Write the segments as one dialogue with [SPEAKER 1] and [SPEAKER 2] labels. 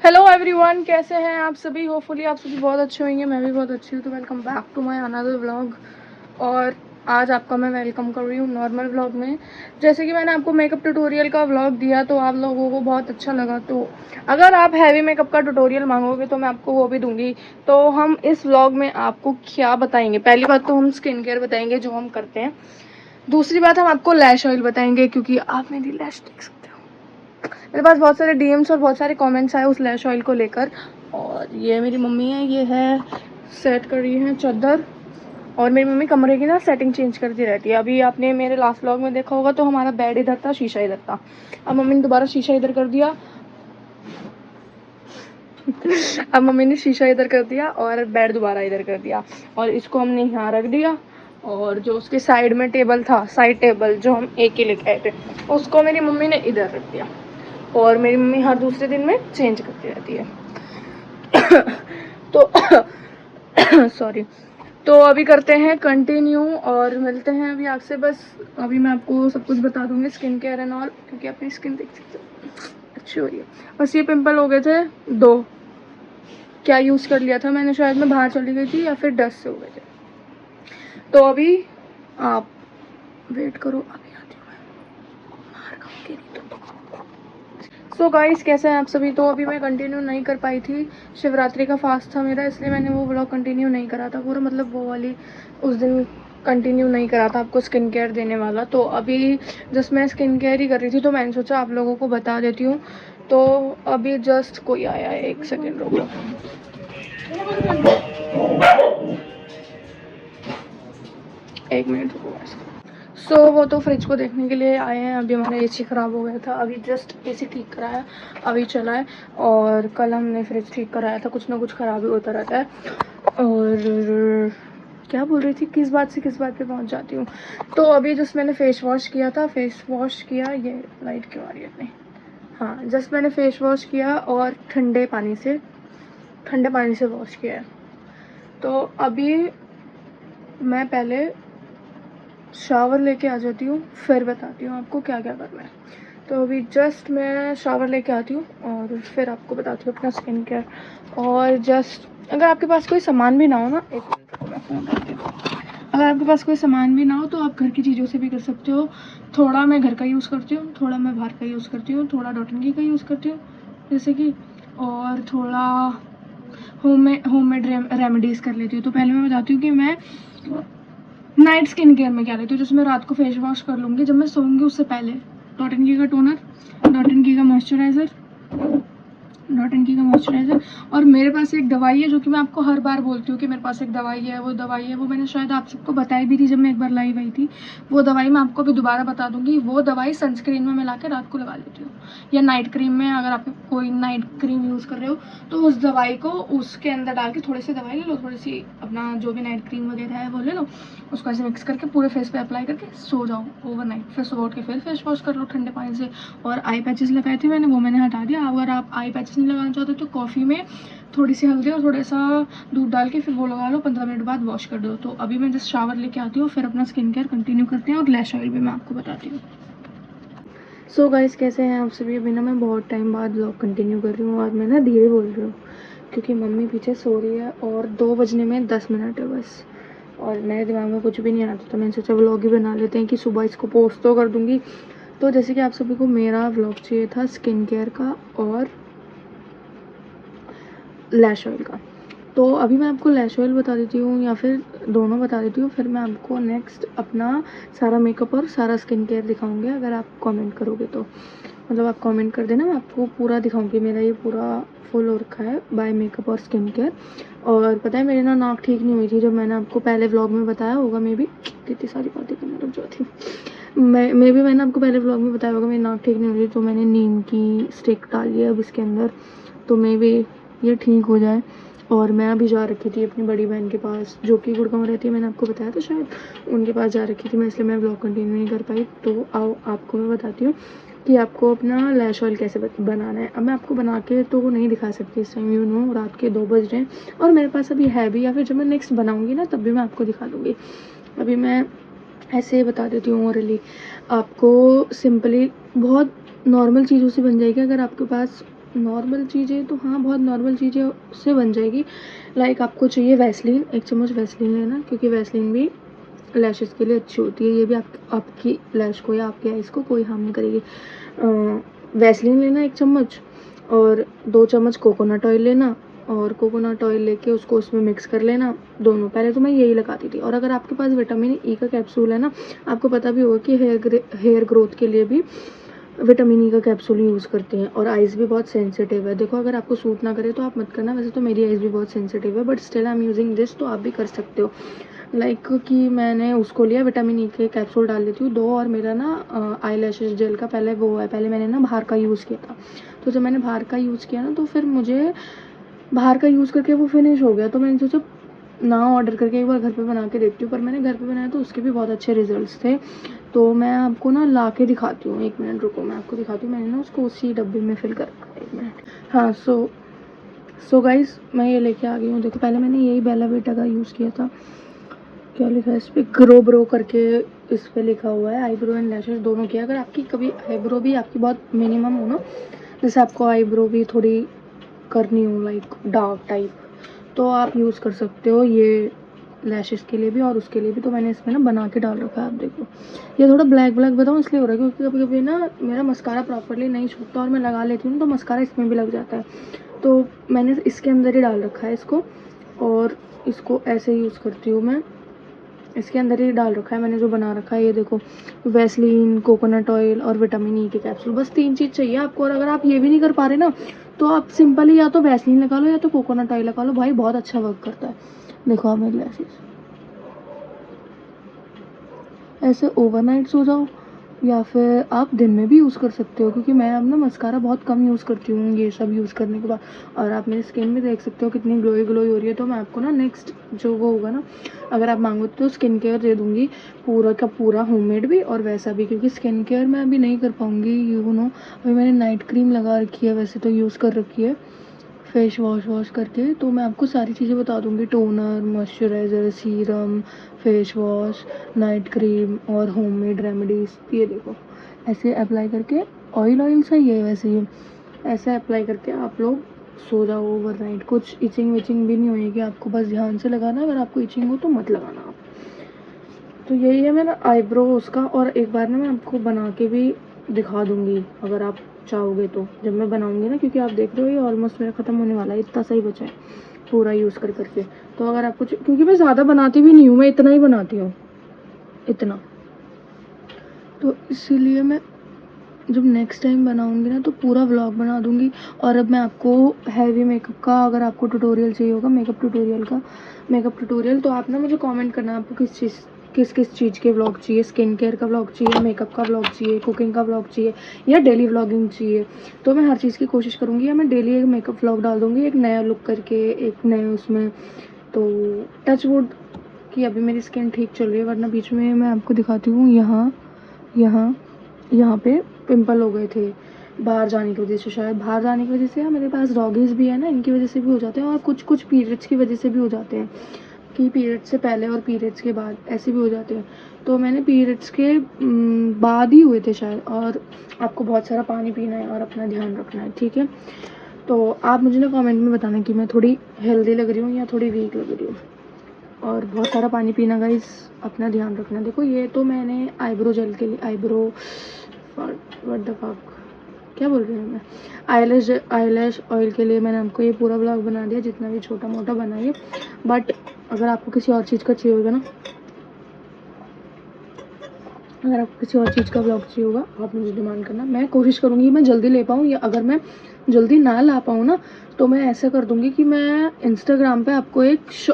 [SPEAKER 1] Hello everyone, कैसे हैं आप सभी। होपफुली आप सभी बहुत अच्छे होंगे। मैं भी बहुत अच्छी हूँ। तो welcome back to my another vlog. और आज आपका मैं वेलकम कर रही हूँ नॉर्मल व्लॉग में। जैसे कि मैंने आपको मेकअप ट्यूटोरियल का व्लॉग दिया तो आप लोगों को बहुत अच्छा लगा। तो अगर आप हैवी मेकअप का ट्यूटोरियल मांगोगे तो मैं आपको वो भी दूंगी। तो हम इस व्लॉग में आपको क्या बताएंगे, पहली बात तो हम स्किन केयर बताएंगे जो हम करते हैं। दूसरी बात हम आपको लैश ऑयल बताएंगे, क्योंकि आप मेरी लैश देख सकते हो। मेरे पास बहुत सारे डीएम्स और बहुत सारे कमेंट्स आए उस लैश ऑयल को लेकर। और ये मेरी मम्मी है, ये है सेट कर रही है चादर। और मेरी मम्मी कमरे की ना सेटिंग चेंज करती रहती है। अभी आपने मेरे लास्ट व्लॉग में देखा होगा तो हमारा बेड इधर था, शीशा इधर था। अब मम्मी ने दोबारा शीशा इधर कर दिया अब मम्मी ने शीशा इधर कर दिया और बेड दोबारा इधर कर दिया। और इसको हमने यहाँ रख दिया। और जो उसके साइड में टेबल था, साइड टेबल जो हम एक ही लेके आए थे, उसको मेरी मम्मी ने इधर रख दिया। और मेरी मम्मी हर दूसरे दिन में चेंज करती रहती है तो सॉरी। तो अभी करते हैं कंटिन्यू और मिलते हैं अभी आपसे। बस अभी मैं आपको सब कुछ बता दूंगी, स्किन केयर एंड ऑल, क्योंकि अपनी स्किन देख सकते हो अच्छी हो रही है। बस ये पिंपल हो गए थे 2। क्या यूज़ कर लिया था मैंने, शायद मैं बाहर चली गई थी या फिर डस्ट से हो गए थे। तो अभी आप वेट करो, अभी आती हूँ मैं। बाहर खाऊंगी नहीं तो। सो गाइस, कैसे हैं आप सभी। तो अभी मैं कंटिन्यू नहीं कर पाई थी, शिवरात्रि का फास्ट था मेरा, इसलिए मैंने वो व्लॉग कंटिन्यू नहीं करा था पूरा, मतलब वो वाली उस दिन कंटिन्यू नहीं करा था आपको स्किन केयर देने वाला। तो अभी जस्ट मैं स्किन केयर ही कर रही थी तो मैंने सोचा आप लोगों को बता देती हूँ। तो अभी जस्ट कोई आया है, 1 सेकेंड रुको। एक मिनट रुको। सो वो तो फ्रिज को देखने के लिए आए हैं। अभी हमारा एसी ख़राब हो गया था, अभी जस्ट एसी ठीक कराया, अभी चला है। और कल हमने फ्रिज ठीक कराया था, कुछ ना कुछ ख़राबी होता रहता है। और क्या बोल रही थी, किस बात से किस बात पे पहुंच जाती हूँ। तो अभी जस्ट मैंने फेस वॉश किया था, फेस वॉश किया, ये लाइट क्यों आ रही है अपनी। हाँ, जस्ट मैंने फेस वॉश किया और ठंडे पानी से वॉश किया है। तो अभी मैं पहले शावर लेके आ जाती हूँ, फिर बताती हूँ आपको क्या क्या करना है। तो अभी जस्ट मैं शावर लेके आती हूँ और फिर आपको बताती हूँ अपना स्किन केयर। और जस्ट अगर आपके पास कोई सामान भी ना हो ना, एक मिनट रुको, मैं फ़ोन करती हूँ। अगर आपके पास कोई सामान भी ना हो तो आप घर की चीज़ों से भी कर सकते हो। थोड़ा मैं घर का यूज़ करती हूँ, थोड़ा मैं बाहर का यूज़ करती हूँ, थोड़ा डॉट एंड की का यूज़ करती हूँ जैसे कि, और थोड़ा होममेड रेमेडीज़ कर लेती हूँ। तो पहले मैं बताती हूँ कि मैं नाइट स्किन केयर में क्या लेती हूँ। जैसे मैं रात को फेस वॉश कर लूँगी, जब मैं सोऊंगी उससे पहले डॉट एंड की का टोनर, डॉट एंड की का मॉइस्चराइज़र, डॉट एंड की का मॉइस्चराइज़र। और मेरे पास एक दवाई है जो कि मैं आपको हर बार बोलती हूँ कि मेरे पास एक दवाई है। वो दवाई है, वो मैंने शायद आप सबको बताई भी थी जब मैं एक बार लाइव आई थी। वो दवाई मैं आपको भी दोबारा बता दूंगी। वो दवाई सनस्क्रीन में मिला के रात को लगा लेती हूँ, या नाइट क्रीम में। अगर आप कोई नाइट क्रीम यूज़ कर रहे हो तो उस दवाई को उसके अंदर डाल के थोड़ी सी दवाई ले लो, थोड़ी सी अपना जो भी नाइट क्रीम वगैरह है वो ले लो, उसको ऐसे मिक्स करके पूरे फेस पे अप्लाई करके सो जाओ ओवरनाइट। फिर सुबह उठ के फिर फेस वॉश कर लो ठंडे पानी से। और आई पैचेस लगाए थे मैंने, वो मैंने हटा दिया। अगर आप आई पैचेस नहीं लगाना चाहते तो कॉफ़ी में थोड़ी सी हल्दी और थोड़ा सा दूध डाल के फिर वो लगा लो, 15 मिनट बाद वॉश कर दो। तो अभी मैं जस्ट शावर लेके आती हूँ, फिर अपना स्किन केयर कंटिन्यू करते हैं। और लैश ऑयल भी मैं आपको बताती हूँ। सो गाइस, कैसे हैं आप सभी। अभी ना मैं बहुत टाइम बाद व्लॉग कंटिन्यू कर रही हूँ और मैं ना धीरे बोल रही हूँ क्योंकि मम्मी पीछे सो रही है और 2 बजने में 10 मिनट है बस। और मेरे दिमाग में कुछ भी नहीं आता, तो मैंने सोचा व्लॉग ही बना लेते हैं कि सुबह इसको पोस्ट तो कर दूँगी। तो जैसे कि आप सभी को मेरा व्लॉग चाहिए था स्किन केयर का और लैश ऑयल का। तो अभी मैं आपको लैश ऑयल बता देती हूँ या फिर दोनों बता देती हूँ, फिर मैं आपको नेक्स्ट अपना सारा मेकअप और सारा स्किन केयर दिखाऊंगी। अगर आप कमेंट करोगे तो, मतलब आप कमेंट कर देना, मैं आपको पूरा दिखाऊंगी। मेरा ये पूरा फुल हो रखा है बाय मेकअप और स्किन केयर। और पता है मेरी ना नाक ठीक नहीं हुई थी, जब मैंने आपको पहले व्लॉग में बताया होगा। मे भी कितनी सारी बातें करने लग जाती हूँ। मैंने आपको पहले व्लॉग में बताया होगा मेरी नाक ठीक नहीं हुई थी, तो मैंने नीम की स्टिक डाली है अब इसके अंदर, तो मे भी ये ठीक हो जाए। और मैं अभी जा रखी थी अपनी बड़ी बहन के पास जो कि गुड़गांव रहती है, मैंने आपको बताया था शायद, उनके पास जा रखी थी मैं, इसलिए मैं व्लॉग कंटिन्यू नहीं कर पाई। तो आओ आपको मैं बताती हूँ कि आपको अपना लैश ऑयल कैसे बनाना है। अब मैं आपको बना के तो वो नहीं दिखा सकती इस टाइम, यू नो रात के 2 बज रहे हैं और मेरे पास अभी है भी, या फिर जब मैं नेक्स्ट बनाऊँगी ना तब भी मैं आपको दिखा दूँगी। अभी मैं ऐसे ही बता देती हूँ ओरली। आपको सिंपली बहुत नॉर्मल चीज़ों से बन जाएगी। अगर आपके पास नॉर्मल चीज़ें तो हाँ बहुत नॉर्मल चीज़ें से बन जाएगी। लाइक आपको चाहिए वैसलीन, 1 चम्मच वैसलीन लेना, क्योंकि वैसलीन भी लैशेस के लिए अच्छी होती है। ये भी आपकी लैश को या आपके आइज़ को कोई हार्म नहीं करेगी। वैसलीन लेना 1 चम्मच और 2 चम्मच कोकोनट ऑयल लेना, और कोकोनट ऑयल लेके उसको उसमें मिक्स कर लेना दोनों। पहले तो मैं यही लगाती थी। और अगर आपके पास विटामिन ई का कैप्सूल है ना, आपको पता भी होगा कि हेयर ग्रोथ के लिए भी विटामिन ई का कैप्सूल यूज़ करते हैं। और आइज़ भी बहुत सेंसिटिव है। देखो अगर आपको सूट ना करे तो आप मत करना, वैसे तो मेरी आइज़ भी बहुत सेंसिटिव है, but still I am using this, तो आप भी कर सकते हो। लाइक कि मैंने उसको लिया, विटामिन ई के कैप्सूल डाल देती हूँ 2, और मेरा ना आई लैशेज जेल का पहले वो है, पहले मैंने ना बाहर का यूज़ किया था। तो जब मैंने बाहर का यूज़ किया ना, तो फिर मुझे बाहर का यूज़ करके वो फिनिश हो गया। तो मैंने सोचा ना ऑर्डर करके एक बार घर पे बना के देखती हूँ। पर मैंने घर पे बनाया तो उसके भी बहुत अच्छे रिजल्ट्स थे। तो मैं आपको ना ला के दिखाती हूँ, 1 मिनट रुको, मैं आपको दिखाती हूँ। मैंने ना उसको उसी डब्बे में फिल कर रखा है, 1 मिनट। हाँ, सो गाइस मैं ये लेके आ गई हूँ। देखो पहले मैंने यही बेला वीटा का यूज़ किया था। क्या लिखा है इस पर, ग्रो ब्रो करके इस पर लिखा हुआ है। आईब्रो एंड लैशेस दोनों किया। अगर आपकी कभी आईब्रो भी आपकी बहुत मिनिमम हो ना, जैसे आपको आईब्रो भी थोड़ी करनी हो लाइक डार्क टाइप, तो आप यूज़ कर सकते हो ये लैशेस के लिए भी और उसके लिए भी। तो मैंने इसमें ना बना के डाल रखा है। आप देखो ये थोड़ा ब्लैक ब्लैक बताऊँ इसलिए हो रहा है क्योंकि कभी कभी ना मेरा मस्कारा प्रॉपरली नहीं छूटता और मैं लगा लेती हूँ तो मस्कारा इसमें भी लग जाता है। तो मैंने इसके अंदर ही डाल रखा है इसको, और इसको ऐसे यूज़ करती हूँ मैं। इसके अंदर ही डाल रखा है मैंने जो बना रखा है। ये देखो, वैसलीन, कोकोनट ऑयल और विटामिन ई के कैप्सूल, बस 3 चीज़ चाहिए आपको। और अगर आप ये भी नहीं कर पा रहे ना, तो आप सिंपल ही या तो वैसलीन लगा लो या तो कोकोनट ऑयल लगा लो। भाई बहुत अच्छा वर्क करता है। देखो आप मेरी लैशेस ऐसे ओवरनाइट सो जाओ, या फिर आप दिन में भी यूज़ कर सकते हो, क्योंकि मैं अब ना मस्कारा बहुत कम यूज़ करती हूँ ये सब यूज़ करने के बाद। और आप मेरी स्किन भी देख सकते हो कितनी ग्लोई ग्लोई हो रही है। तो मैं आपको ना नेक्स्ट जो वो होगा ना, अगर आप मांगो तो स्किन केयर दे दूँगी, पूरा का पूरा होममेड भी और वैसा भी, क्योंकि स्किन केयर मैं अभी नहीं कर पाऊँगी। यू नो अभी मैंने नाइट क्रीम लगा रखी है, वैसे तो यूज़ कर रखी है फेस वॉश करके। तो मैं आपको सारी चीज़ें बता दूँगी, toner, moisturiser, serum, face wash, night cream और होममेड रेमेडीज़। ये देखो ऐसे अप्लाई करके, ऑयल सही है वैसे, ये ऐसे अप्लाई करके आप लोग सो जाओ ओवरनाइट। कुछ इचिंग विचिंग भी नहीं होएगी आपको, बस ध्यान से लगाना। अगर आपको इचिंग हो तो मत लगाना आप। तो यही है मेरा आईब्रो उसका। और एक बार ना मैं आपको बना के भी दिखा दूँगी अगर आप चाहोगे तो, जब मैं बनाऊँगी ना, क्योंकि आप देख रहे हो ये ऑलमोस्ट मेरा ख़त्म होने वाला है, इतना सा ही बचा है पूरा यूज़ करके। तो अगर आपको क्योंकि मैं ज़्यादा बनाती भी नहीं हूँ, मैं इतना ही बनाती हूँ, इतना। तो इसीलिए मैं जब नेक्स्ट टाइम बनाऊँगी ना तो पूरा व्लॉग बना दूँगी। और अब मैं आपको हैवी मेकअप का, अगर आपको ट्यूटोरियल चाहिए होगा मेकअप ट्यूटोरियल, तो आप ना मुझे कमेंट करना आपको किस चीज़ के व्लॉग चाहिए। स्किन केयर का व्लॉग चाहिए, मेकअप का व्लॉग चाहिए, कुकिंग का व्लॉग चाहिए, या डेली व्लॉगिंग चाहिए। तो मैं हर चीज़ की कोशिश करूँगी, या मैं डेली एक मेकअप व्लॉग डाल दूँगी, एक नया लुक करके, एक नए उसमें। तो टच वुड कि अभी मेरी स्किन ठीक चल रही है, वरना बीच में मैं आपको दिखाती हूँ, यहाँ पे पिंपल हो गए थे बाहर जाने की वजह से, शायद बाहर जाने की वजह से, या मेरे पास डॉगीज़ भी है ना, इनकी वजह से भी हो जाते हैं। और कुछ पीरियड्स की वजह से भी हो जाते हैं, कि पीरियड्स से पहले और पीरियड्स के बाद ऐसे भी हो जाते हैं। तो मैंने पीरियड्स के बाद ही हुए थे शायद। और आपको बहुत सारा पानी पीना है और अपना ध्यान रखना है, ठीक है। तो आप मुझे ना कमेंट में बताना कि मैं थोड़ी हेल्दी लग रही हूँ या थोड़ी वीक लग रही हूँ। और बहुत सारा पानी पीना गाइस, अपना ध्यान रखना। देखो ये तो मैंने आईब्रो जेल के लिए, आईब्रो व्हाट द फक क्या बोल रही हूँ मैं, आईलैश ऑयल के लिए मैंने आपको ये पूरा व्लॉग बना दिया, जितना भी छोटा मोटा बनाइए। बट अगर आपको किसी और चीज़ का चाहिए होगा ना, अगर आपको किसी और चीज़ का ब्लॉग चाहिए होगा, आप मुझे डिमांड करना, मैं कोशिश करूँगी मैं जल्दी ले पाऊँ। या अगर मैं जल्दी ना ला पाऊँ ना, तो मैं ऐसा कर दूँगी कि मैं इंस्टाग्राम पे आपको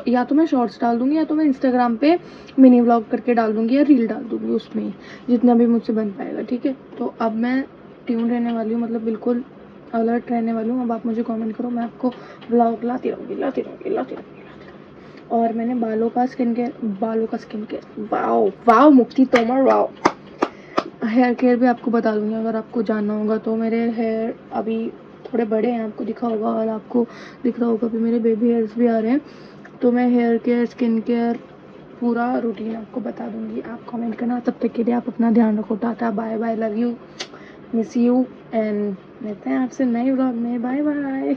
[SPEAKER 1] या तो मैं शॉर्ट्स डाल दूँगी, या तो मैं इंस्टाग्राम पे मिनी व्लॉग करके डाल दूँगी, या रील डाल दूँगी, उसमें जितना भी मुझसे बन पाएगा, ठीक है। तो अब मैं ट्यून रहने वाली हूँ, मतलब बिल्कुल अलर्ट रहने वाली हूँ। अब आप मुझे कमेंट करो, मैं आपको व्लॉग लाती रहूँगी। और मैंने बालों का स्किन केयर, वाओ मुक्ति तोमर, वाओ। हेयर केयर भी आपको बता दूंगी अगर आपको जानना होगा। तो मेरे हेयर अभी थोड़े बड़े हैं, आपको दिखा होगा, और आपको दिख रहा होगा अभी मेरे बेबी हेयर्स भी आ रहे हैं। तो मैं हेयर केयर, स्किन केयर पूरा रूटीन आपको बता दूंगी। आप कमेंट करना। तब तक के लिए आप अपना ध्यान रखो। Tata, bye bye, love you. Miss you and मिलते हैं आपसे नए व्लॉग में। Bye bye.